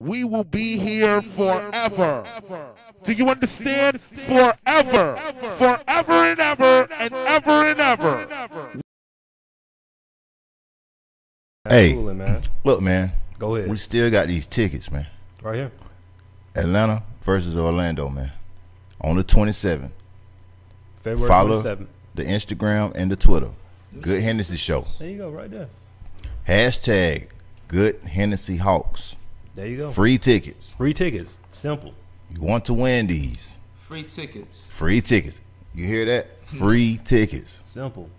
we will be here forever. Do you understand? Forever. Forever and ever and ever and ever. Hey, Cooling, man. Look, man. Go ahead. We still got these tickets, man. Right here. Atlanta versus Orlando, man. On the 27th. February Follow 27th. the Instagram and the Twitter. Good HenneC Show. There you go, right there. Hashtag Good HenneC Hawks. There you go. Free tickets. Free tickets. Simple. You want to win these. Free tickets. Free tickets. You hear that? Free tickets. Simple.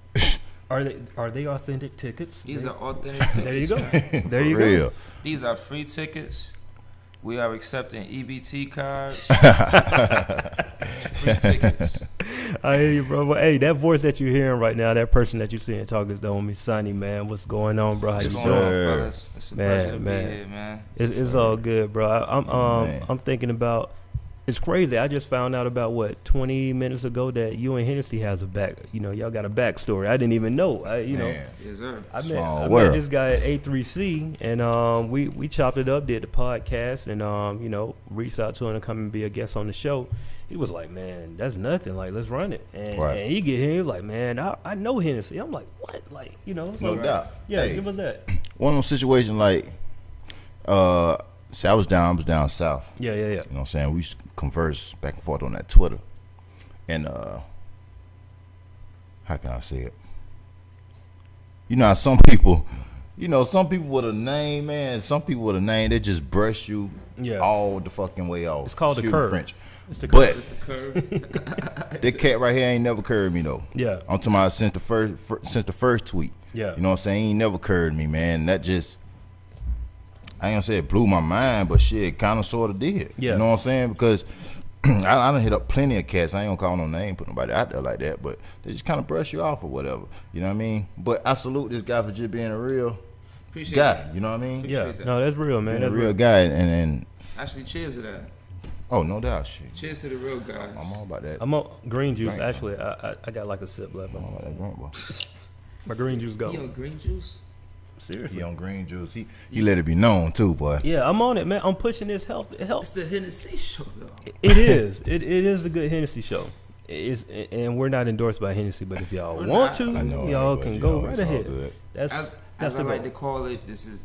Are they authentic tickets? These are authentic tickets. There you go. Man. There you real. go. These are free tickets. We are accepting EBT cards. Free tickets. I hear you, bro. But, hey, that voice that you're hearing right now, that person that you're seeing talk is the homie SunNY, man. What's going on, bro? How you What's doing? going on, fellas? It's a pleasure to Man. be here, man. It's all good, bro. I'm thinking about. It's crazy. I just found out about 20 minutes ago that you and HenneC has a back. You know, y'all got a backstory. I didn't even know. Man. Yes, sir. I Small met world. this guy at A3C, and we chopped it up, did the podcast, and reached out to him to come and be a guest on the show. He was like, "Man, that's nothing. Like, let's run it." And, Right. and he get here, he was like, "Man, I know HenneC." I'm like, "What?" Like, No like, doubt. Yeah, Hey, give us that. one of those situations like, see, I was down south. Yeah. You know what I'm saying? We used to converse back and forth on that Twitter. And how can I say it? You know how some people with a name, man, some people with a name, they just brush you all the fucking way off. It's called Excuse the me, curve. French. It's the But It's the curve. that cat right here ain't never curved me though. Yeah. I'm talking about since the first tweet. Yeah. You know what I'm saying? He ain't never curved me, man. That just, I ain't gonna say it blew my mind, but shit, kind of sort of did. Yeah. You know what I'm saying? Because I done hit up plenty of cats. I ain't gonna call no name, put nobody out there like that, but they just kind of brush you off or whatever. You know what I mean? But I salute this guy for just being a real Appreciate guy. that. You know what I mean? Yeah. Appreciate that. No, that's real, man. Being a That's real guy, and Actually, cheers to that. oh, no doubt, shit. Cheers to the real guys. I'm all about that. I'm on green juice. Drink, Actually, I got like a sip left. I'm all about that drink, boy. My green juice go. You on green juice? Seriously. He on green juice. He let it be known too, boy. Yeah, I'm on it, man. I'm pushing this health. It's the HenneC show, though. It is. It is the Good HenneC show. It is, and we're not endorsed by HenneC, but if y'all We're want not. to, I know, y'all but, can you go know, right it's all ahead. good. That's As the I like goal. to call it, this is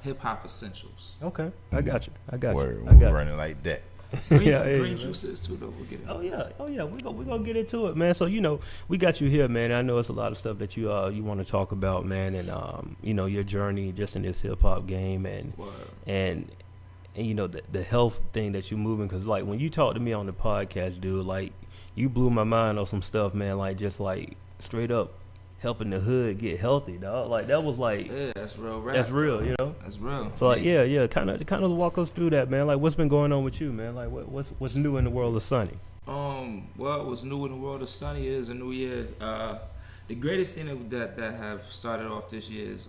hip hop essentials. Okay, I got you. I got Word, you. I we got running like that. Green, Yeah, green yeah. juice is too, though. We'll get it. you. Oh yeah. We gonna get into it, man. So we got you here, man. I know it's a lot of stuff that you want to talk about, man, and your journey just in this hip hop game, and Word. and the health thing that you're moving, because like when you talked to me on the podcast, dude, like you blew my mind on some stuff, man. Like just like straight up helping the hood get healthy, dog. Like that was like Yeah, that's real rap. that's real, you know. That's real. So like yeah, kind of walk us through that, man. Like what's been going on with you, man? Like what's new in the world of SunNY? Well, what's new in the world of SunNY is a new year. The greatest thing that have started off this year is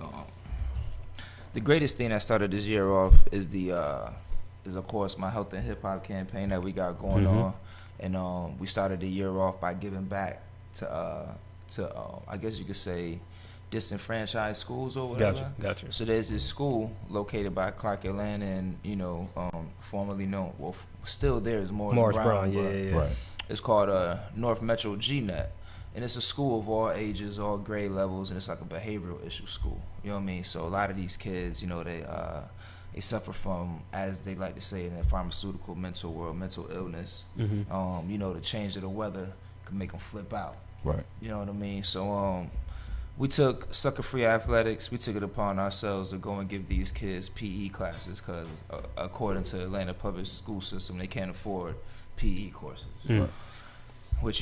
the greatest thing that started this year off is is of course my health and hip hop campaign that we got going on, and we started the year off by giving back to I guess you could say disenfranchised schools or whatever. Gotcha. So there's this school located by Clark Atlanta, and formerly known, well, still there is Morris Brown. Yeah. Right. It's called North Metro GNet, and it's a school of all ages, all grade levels, and it's like a behavioral issue school. You know what I mean? So a lot of these kids, they suffer from, as they like to say in the pharmaceutical mental world, mental illness. The change of the weather can make them flip out. Right. You know what I mean? So we took sucker-free athletics. We took it upon ourselves to go and give these kids PE classes because, according to Atlanta public school system, they can't afford PE courses. Which,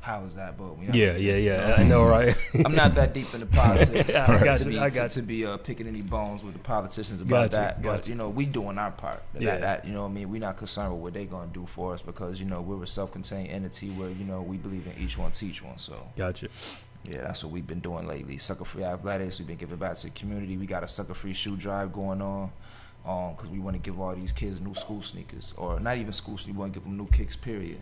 how is that? But Yeah. I know, right? I'm not that deep into politics. I got to be picking any bones with the politicians about that. But we doing our part. That you know what I mean. We're not concerned with what they're gonna do for us because we're a self-contained entity where we believe in each one teach one. So Gotcha. yeah, that's what we've been doing lately. Sucker-free athletics. We've been giving back to the community. We got a sucker-free shoe drive going on. Because we want to give all these kids new school sneakers, or not even school sneakers. We want to give them new kicks. Period.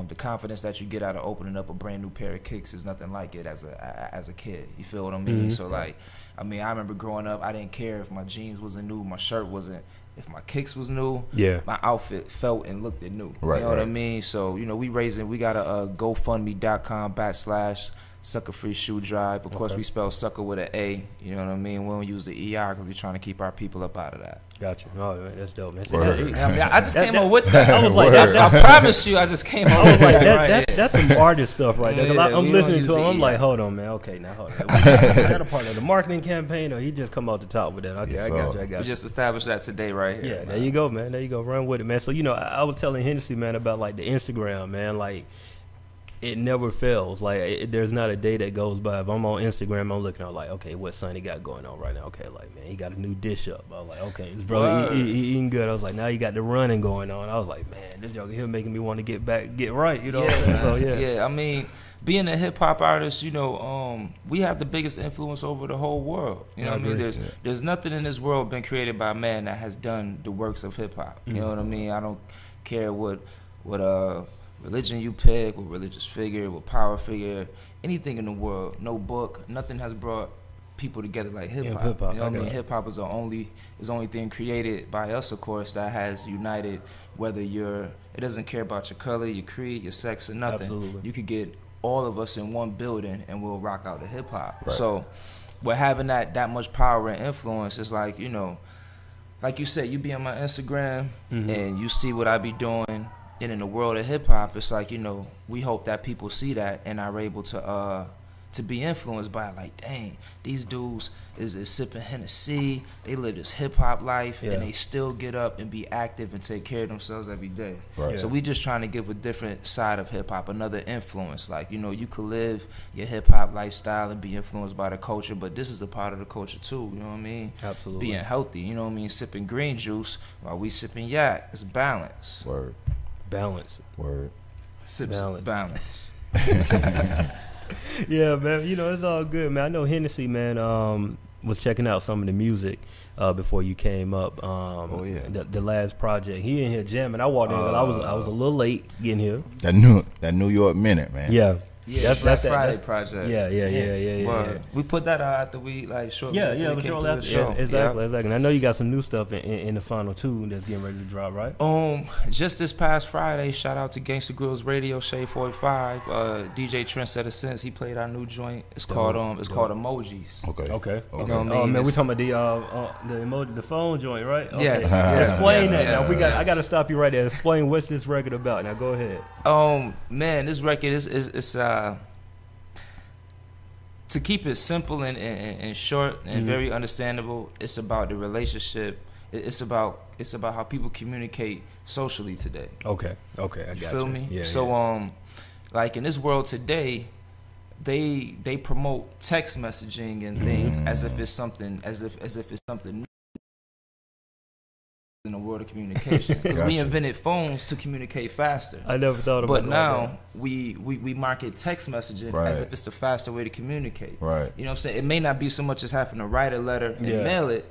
The confidence that you get out of opening up a brand new pair of kicks is nothing like it as a kid. You feel what I mean? So like, I mean, I remember growing up, I didn't care if my jeans wasn't new, my shirt wasn't, if my kicks was new, my outfit felt and looked new. Right, you know what I mean? So, you know, we got a GoFundMe.com/Sucker Free Shoe Drive. Of course, we spell sucker with an A. You know what I mean? We don't use the ER because we're trying to keep our people up out of that. Gotcha. Oh, man, that's dope, man. I just came up with that. I was like, I promise you, I just came up with that. That's some artist stuff right there. Because I'm listening to him. I'm like, hold on, man. Okay, now hold on. Is that a part of the marketing campaign, or he just come out the top with that? Okay, I got you. We just established that today right here. Yeah, man. there you go, man. There you go. Run with it, man. So, you know, I was telling HenneC, man, about like the Instagram, man. Like, it never fails. Like, there's not a day that goes by. If I'm on Instagram, I'm looking at like, okay, what Sonny got going on right now? Okay, like, man, he got a new dish up. I was like, okay, this brother he eating good. I was like, now you got the running going on. I was like, man, this joker here making me want to get right. You know what I'm saying? So, yeah. I mean, being a hip hop artist, you know, we have the biggest influence over the whole world. You know what I mean? There's nothing in this world been created by man that has done the works of hip hop. You know what I mean? I don't care what religion you pick, what religious figure, what power figure, anything in the world, no book, nothing has brought people together like hip hop. You know what I mean? Hip hop is the only thing created by us, of course, that has united. Whether it doesn't care about your color, your creed, your sex, or nothing. Absolutely. You could get all of us in one building and we'll rock out the hip hop. Right. So, with having that much power and influence, it's like, you know, like you said, you be on my Instagram and you see what I be doing. And in the world of hip hop, it's like, you know, we hope that people see that and are able to be influenced by it. Like, dang, these dudes is sipping HenneC. They live this hip hop life, and they still get up and be active and take care of themselves every day. Right. So we just trying to give a different side of hip hop, another influence. Like, you know, you could live your hip hop lifestyle and be influenced by the culture, but this is a part of the culture too. You know what I mean? Absolutely. Being healthy. You know what I mean? Sipping green juice while we sipping yak. It's balance. Word. Balance. Word. Sips balance. Yeah, man. You know, it's all good, man. I know HenneC, man, was checking out some of the music before you came up. The last project. He in here jamming. I walked in, but I was a little late getting here. That New York Minute, man. Yeah, that's Friday project. Yeah. We put that out after we shortly. Shortly after. Yeah, exactly. And I know you got some new stuff in the final too that's getting ready to drop, right? Just this past Friday, shout out to Gangsta Grills Radio, Shade 45. DJ Trendsetter Sense, he played our new joint. It's called Emojis. Okay. You know what I mean? Oh man, we talking about the emoji, the phone joint, right? Okay. Yes. Explain that. Now I got to stop you right there. Explain what's this record about. Now go ahead. Man, this record is to keep it simple and short and very understandable. It's about the relationship. It's about how people communicate socially today. Okay, I got you. Feel me? Yeah. So like in this world today, they promote text messaging and things as if it's something new in the world of communication, because we invented phones to communicate faster. I never thought about it. But now we market text messaging as if it's the faster way to communicate. Right. You know what I'm saying? It may not be so much as having to write a letter and mail it,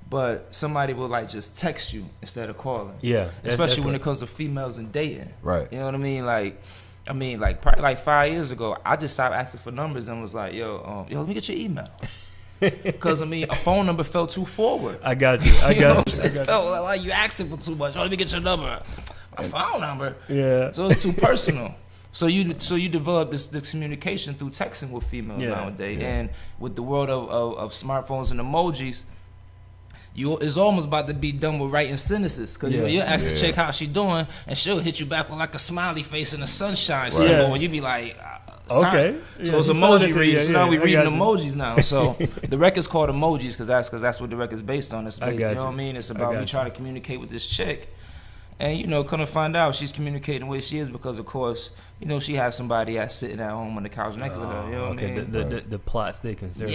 but somebody will like just text you instead of calling. Yeah. Especially when it comes to females and dating. Right. You know what I mean? Like probably like 5 years ago, I just stopped asking for numbers and was like, yo, let me get your email. Because, a phone number felt too forward. I got you. It felt like you asking for too much. Let me get your number. My phone number. Yeah. So it's too personal. So you develop this communication through texting with females nowadays. And with the world of smartphones and emojis, it's almost about to be done with writing sentences. Because you ask a chick how she doing, and she'll hit you back with like a smiley face and a sunshine symbol. And you be like... Okay. So it's emoji reading. So now we reading emojis now. So the record's called Emojis because that's what the record's based on. You know what I mean? It's about me trying to communicate with this chick. And, you know, couldn't find out she's communicating the way she is because, of course, you know, she has somebody that's sitting at home on the couch next to her. You know what I mean? The plot thickens. There's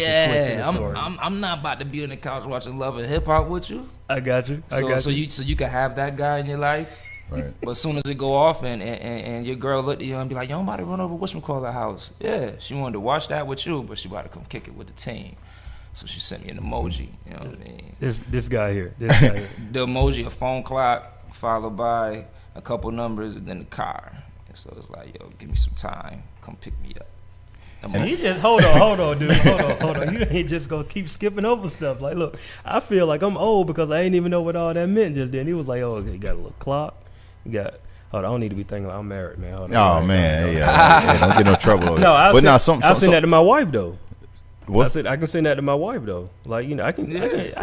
I'm not about to be on the couch watching Love and Hip Hop with you. I got you. So you can have that guy in your life. Right. But as soon as it go off and your girl look at you and be like, yo, I'm about to run over whatchamacallit house. Yeah, she wanted to watch that with you, but she about to come kick it with the team. So she sent me an emoji. You know what I mean? This guy here. The emoji, a phone clock, followed by a couple numbers, and then the car. So it's like, yo, give me some time. Come pick me up. And he just hold on, dude. Hold on. You ain't just gonna keep skipping over stuff. Like, look, I feel like I'm old because I ain't even know what all that meant just then. He was like, oh, okay, you got a little clock. You got. Hold on, I don't need to be thinking I'm married, man. Hold on, oh man, yeah, don't get no trouble. No, I send that that to my wife though. What? I said I can send that to my wife though. Like, you know, I can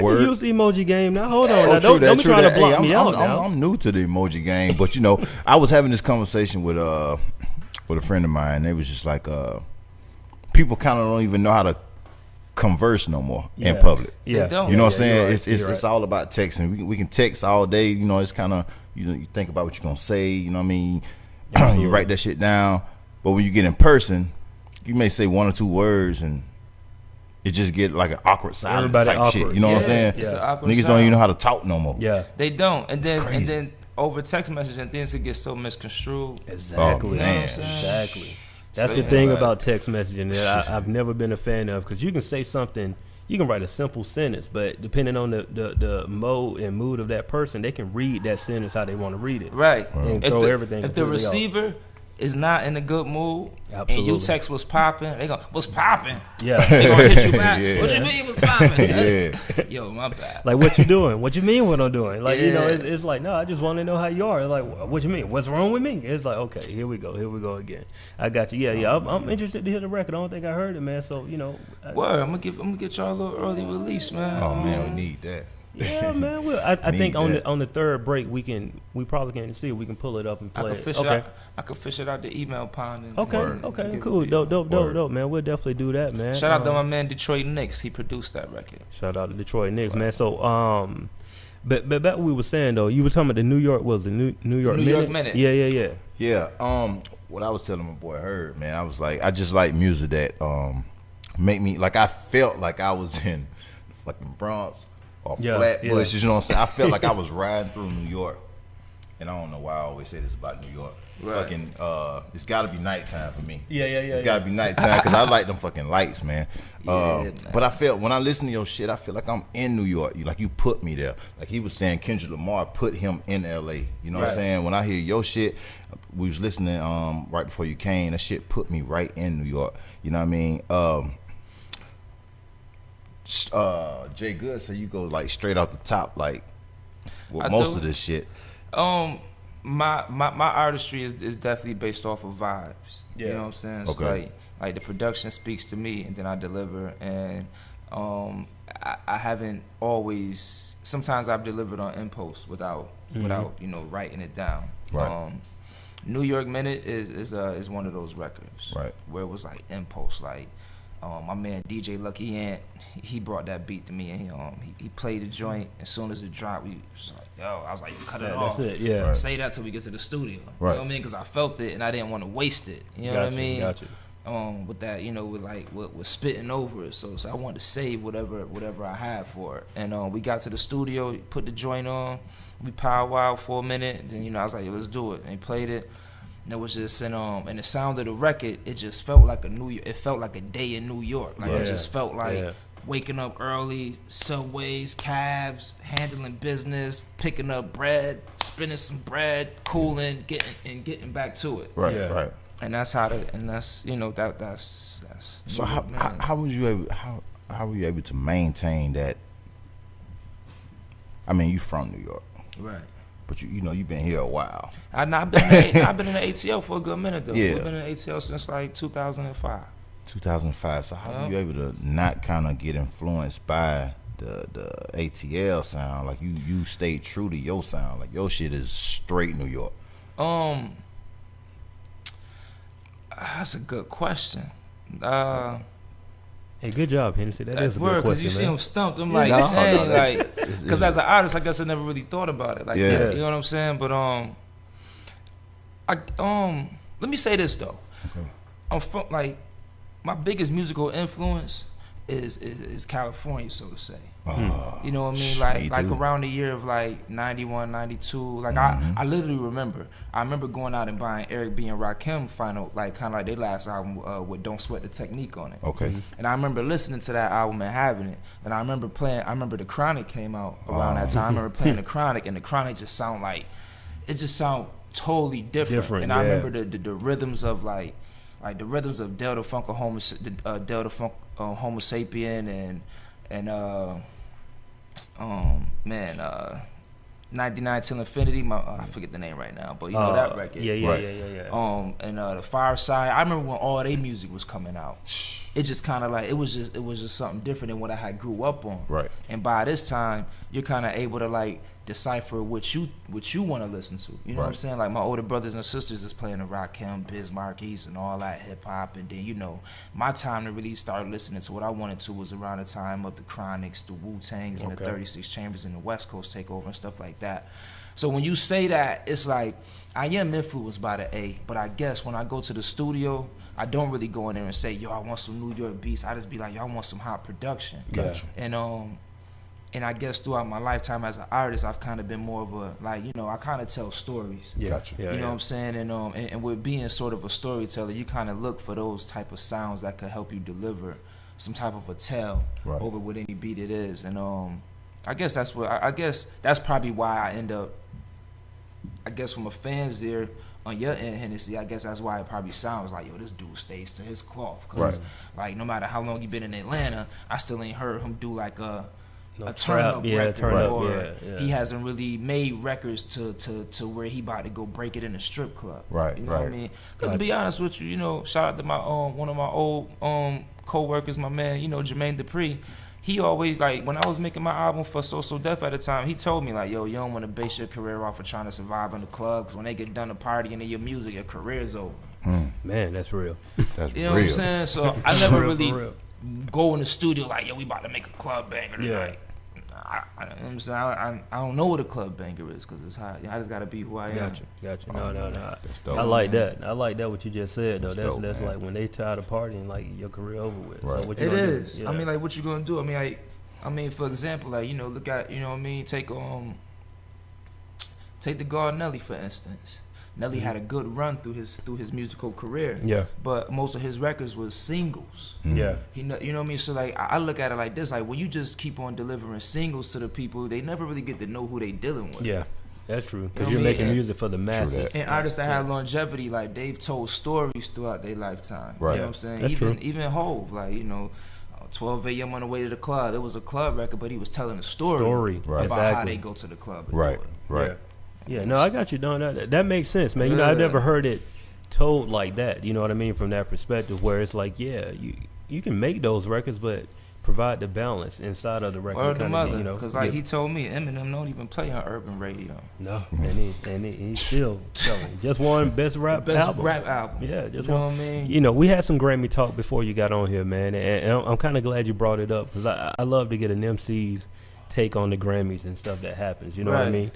Word. use the emoji game now. Hold on, now, True don't be trying to block me out now. I'm new to the emoji game, but you know, I was having this conversation with a friend of mine. They was just like, people kind of don't even know how to converse no more in public. Yeah, They don't. You know what I'm saying? Right. It's all about texting. We can text all day. You know, it's kind of you think about what you're gonna say. You know what I mean? You write that shit down. But when you get in person, you may say one or two words and it just get like an awkward silence type shit. You know what I'm saying? It's an awkward Niggas don't silence. even know how to talk no more. Yeah, They don't. And crazy. then over text message and things could get so misconstrued. exactly. Oh, man. Exactly. That's So, the thing yeah, about text messaging that I've never been a fan of, because you can say something, you can write a simple sentence, but depending on the mode and mood of that person, they can read that sentence how they want to read it. Right. And If throw the, everything if the completely off. receiver is not in a good mood and Absolutely. you text what's popping, they go, what's popping? Yeah. They gonna hit you back. Yeah. What you mean what's popping? Yeah. Yo, my bad. Like, what you doing? What you mean what I'm doing? Like, you know, Yeah. it's like, no, I just want to know how you are. Like, what you mean? What's wrong with me? It's like, okay, here we go again. I got you. Yeah. I'm interested to hear the record. I don't think I heard it, man. So, you know. Word, I'm gonna get y'all a little early release, man. Oh man, we need that. Yeah, man. Well, I think Need on the third break we probably can see if we can pull it up and I play could it. fish Okay. it out. I could fish it out the email pond. And Okay, Word. okay, give cool, it- dope, man. We'll definitely do that, man. Shout out to my man Detroit Knicks. He produced that record. Shout out to Detroit Knicks, man. So, but back what we were saying though, you were talking about the New York New York Minute. Yeah. Yeah. What I was telling my boy Herb, man, I was like, I just like music that make me like I felt like I was in the fucking Bronx or Flatbush. You know what I'm saying? I felt like I was riding through New York, and I don't know why I always say this about New York. Right. Fucking, it's got to be nighttime for me. Yeah. It's got to be nighttime because I like them fucking lights, man. Man. But I felt when I listen to your shit, I feel like I'm in New York. You put me there. Like he was saying, Kendrick Lamar put him in L.A. You know what I'm saying? When I hear your shit, we was listening right before you came. That shit put me right in New York. You know what I mean? J.Good said you go like straight out the top, like with most of this shit. My artistry is definitely based off of vibes. Yeah. You know what I'm saying? So Okay. like the production speaks to me and then I deliver, and I haven't always, sometimes I've delivered on impulse without you know writing it down. Right. New York Minute is one of those records, Right. where it was like impulse. Like my man DJ Lucky Ant, he brought that beat to me, and he played the joint. As soon as it dropped, we was like, yo, I was like, cut it Yeah, off. that's it. Yeah. Right. Say that till we get to the studio. Right. You know what I mean? Because I felt it and I didn't want to waste it. You know what I mean? Got you. With that, you know, with spitting over it. So I wanted to save whatever I had for it. And we got to the studio, put the joint on, we powwowed for a minute. Then, you know, I was like, let's do it. And he played it. And it was just, and the sound of the record, it just felt like it felt like a day in New York. Like it just felt like waking up early, subways, cabs, handling business, picking up bread, spinning some bread, cooling, getting back to it. Right. Yeah. Right. And that's you know that's So New York, man. how was you able how were you able to maintain that? I mean, you from New York, right. but you know you've been here a while. I've been in the ATL for a good minute though. Yeah. We've been in the ATL since like 2005. 2005. So how were you able to not kind of get influenced by the ATL sound? Like you stayed true to your sound. Like your shit is straight New York. That's a good question. Hey, good job, HenneC. That is a good Because question, you see man. him stumped. I'm like, No, dang, no, like, because as an artist, I guess I never really thought about it like Yeah. that. You know what I'm saying? But let me say this though. Okay. I'm from like, my biggest musical influence is California, so to say. You know what I mean? Like too. around the year of like 91, 92. Like I literally remember. I remember going out and buying Eric B and Rakim final, like kind of like their last album with "Don't Sweat the Technique" on it. Okay. And I remember listening to that album and having it. And I remember The Chronic came out around that time. I remember playing The Chronic, and The Chronic just sound like, it just sound totally different. And yeah. I remember the rhythms of like the rhythms of Delta Funk or Homo Sapien and 99 Till Infinity. I forget the name right now, but you know that record. Yeah. And the Fireside. I remember when all their music was coming out. It just kind of like it was just something different than what I had grew up on. Right. And by this time, you're kind of able to like decipher what you want to listen to. You know what I'm saying? Like my older brothers and sisters is playing the Rakim, Biz Marquis, and all that hip hop, and then my time to really start listening to what I wanted to was around the time of the Chronics, the Wu-Tangs, and the 36 Chambers and the West Coast takeover and stuff like that. So when you say that, it's like I am influenced by the A, but I guess when I go to the studio, I don't really go in there and say, yo, I want some New York beats. I just be like, yo, I want some hot production. Gotcha. And I guess throughout my lifetime as an artist, I've kind of been more of a, like, I kind of tell stories. Yeah. Gotcha. You know what I'm saying? And with being sort of a storyteller, you kind of look for those type of sounds that could help you deliver some type of a tell over what any beat it is. And I guess that's probably why I end up, I guess from a fan's ear, on your end, HenneC, I guess that's why it probably sounds like, yo, this dude stays to his cloth. Cause like no matter how long you been in Atlanta, I still ain't heard him do like a turn up record, or he hasn't really made records to where he about to go break it in a strip club. Right. You know what I mean? Because to be honest with you, shout out to my one of my old co-workers, my man, Jermaine Dupri. He always, like, when I was making my album for So Def at the time, he told me, like, yo, you don't want to base your career off of trying to survive in the club, because when they get done to partying in your music, your career's over. Man, that's real. That's you know what I'm saying? So I never really go in the studio like, yo, we about to make a club banger tonight. I don't know what a club banger is, because it's hot. I just got to be who I am. Gotcha. No. I like that. I like that what you just said, though. That's like when they tired of partying, like your career over with. Right. So what you it is. Yeah. I mean, like, what you gonna do? I mean, for example, like, look at, take the God Nelly, for instance. Nelly had a good run through his musical career. Yeah. But most of his records was singles. Yeah. You know what I mean? So like I look at it like this, like when you just keep on delivering singles to the people, they never really get to know who they dealing with. Yeah. That's true. Because you're making music for the masses. And artists that have longevity, like they've told stories throughout their lifetime. Right. You know what I'm saying? That's true. Even Hov, like, 12 a.m. on the way to the club. It was a club record, but he was telling a story about how they go to the club. Right. Yeah, no, I got you doing that. That makes sense, man. I've never heard it told like that. You know what I mean? From that perspective, where it's like, yeah, you can make those records, but provide the balance inside of the record. Or the mother, because he told me Eminem don't even play on urban radio. No, and he's still selling. Just one best rap album. Yeah, just one. What I mean? We had some Grammy talk before you got on here, man, and I'm kind of glad you brought it up, because I love to get an MC's take on the Grammys and stuff that happens. You know what I mean?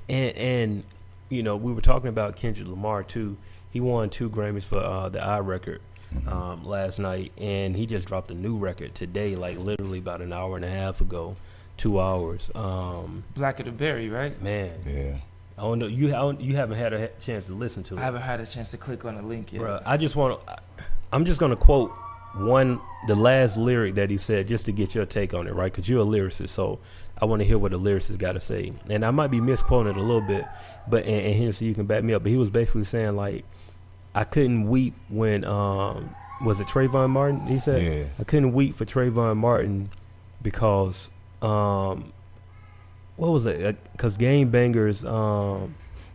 And we were talking about Kendrick Lamar too. He won 2 Grammys for the I record last night, and he just dropped a new record today, like literally about an hour and a half ago, 2 hours. Black of the Berry, right? Man. Yeah. I don't know. You haven't had a chance to listen to it. I haven't had a chance to click on the link yet. Bruh, I'm just gonna quote the last lyric that he said, just to get your take on it, right? Because you're a lyricist, so I want to hear what the lyricist got to say. And I might be misquoting it a little bit, but and here, so you can back me up. But he was basically saying, like, I couldn't weep when was it Trayvon Martin? He said, I couldn't weep for Trayvon Martin because what was it? Because Game Bangers.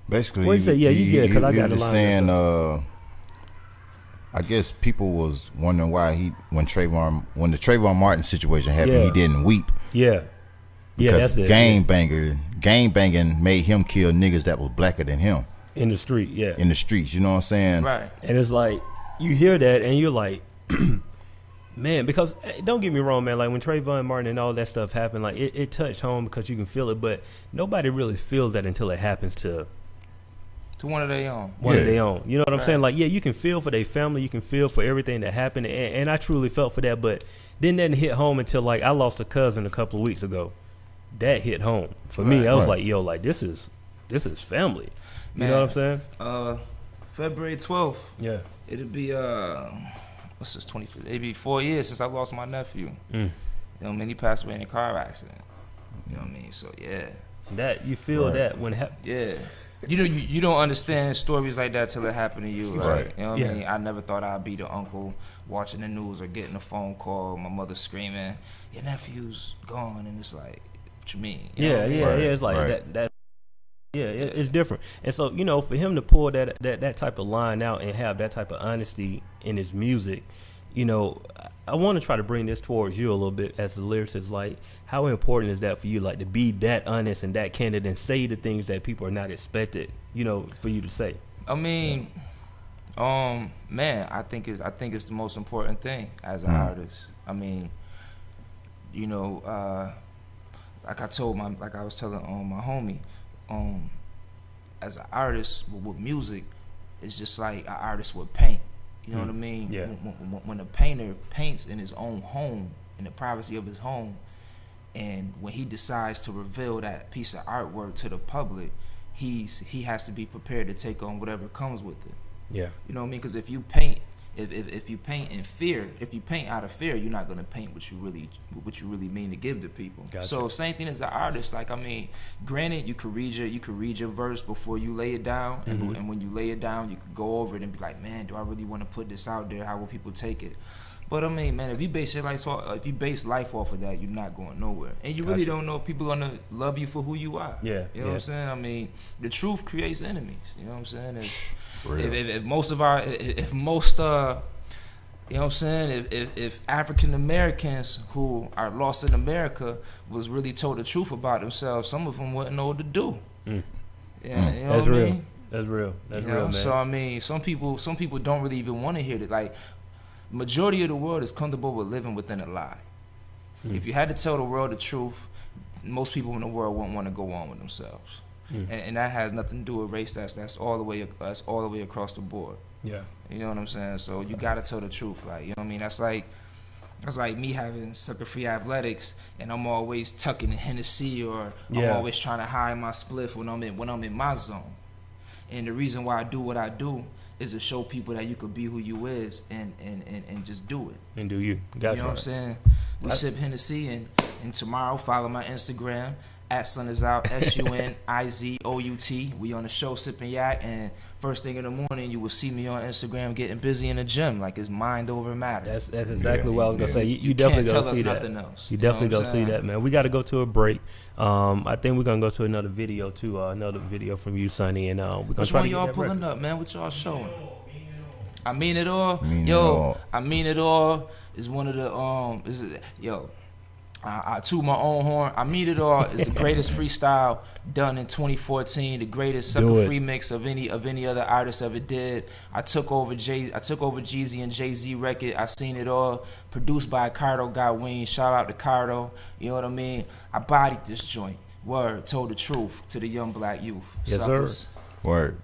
Basically, what he said? Yeah, you get it, because I got the line. Saying, I guess people was wondering why when the Trayvon Martin situation happened, he didn't weep. Yeah. Because gang banging made him kill niggas that was blacker than him. In the street, yeah. In the streets, you know what I'm saying? Right. And it's like, you hear that and you're like, man, because don't get me wrong, man, like when Trayvon Martin and all that stuff happened, like it touched home because you can feel it, but nobody really feels that until it happens to one of their own. One of their own. You know what I'm saying? Like, yeah, you can feel for their family, you can feel for everything that happened, and I truly felt for that, but then that didn't hit home until, like, I lost a cousin a couple of weeks ago. That hit home. For me, I was like, yo, like, this is family. You know what I'm saying? February 12th. Yeah. It'll be, what's this, 25th? It'll be 4 years since I lost my nephew. You know what I mean? He passed away in a car accident. You know what I mean? So, yeah. That, you feel that when it happens. Yeah. you don't understand stories like that till it happened to you. Like, Right. You know what I mean? I never thought I'd be the uncle watching the news or getting a phone call, my mother screaming, "Your nephew's gone," and it's like, what you mean? You know what I mean? It's like that. Yeah, it's different. And so, you know, for him to pull that type of line out and have that type of honesty in his music, you know, I want to try to bring this towards you a little bit as the lyricist. Like, how important is that for you, like, to be that honest and that candid and say the things that people are not expected, you know, for you to say? I mean, man, I think it's the most important thing as an artist. I mean, you know, like I was telling my homie, as an artist with music, it's just like an artist with paint. You know what I mean? Yeah. When a painter paints in his own home, in the privacy of his home, and when he decides to reveal that piece of artwork to the public, he has to be prepared to take on whatever comes with it. Yeah. You know what I mean? Because if you paint, if you paint in fear, if you paint out of fear, you're not gonna paint what you really mean to give to people. Gotcha. So same thing as an artist. Like, I mean, granted, you could read your verse before you lay it down, and when you lay it down, you could go over it and be like, man, do I really want to put this out there? How will people take it? But I mean, man, if you base life off of that, you're not going nowhere, and you really don't know if people are gonna love you for who you are. Yeah, you know what I'm saying? I mean, the truth creates enemies. You know what I'm saying? If African Americans who are lost in America was really told the truth about themselves, some of them wouldn't know what to do. Yeah, you know That's what real. I mean? That's real. That's real, man. So I mean, some people don't really even want to hear it. Like, majority of the world is comfortable with living within a lie. If you had to tell the world the truth, most people in the world wouldn't want to go on with themselves. And that has nothing to do with race. That's all the way across the board. Yeah. You know what I'm saying? So you gotta tell the truth. Like, you know what I mean? That's like me having Sucker Free Athletics, and I'm always tucking in HenneC, or I'm always trying to hide my spliff when I'm in my zone. And the reason why I do what I do is to show people that you could be who you is and just do it. And do you. Gotcha. You know what I'm saying? We sip HenneC, and tomorrow follow my Instagram at SunNizout, SunNizout. We on the show sipping yak, and first thing in the morning you will see me on Instagram getting busy in the gym. Like, it's mind over matter. That's exactly what I was gonna say. You definitely gonna see that. Nothing else. You definitely gonna see that, man. We got to go to a break. I think we're gonna go to another video too. Another video from you, Sonny, and we're gonna Which try one to get y'all that pulling record. up, man? What y'all showing? I Mean It All. All. I Mean It All is one of the I toot my own horn. I Mean It All is the greatest freestyle done in 2014. The greatest sucker free mix of any other artist ever did. I took over Jeezy and Jay-Z record. I Seen It All. Produced by Cardo Godwin. Shout out to Cardo. You know what I mean? I bodied this joint. Word. Told the truth to the young black youth. Yes, Suckers. sir. Word.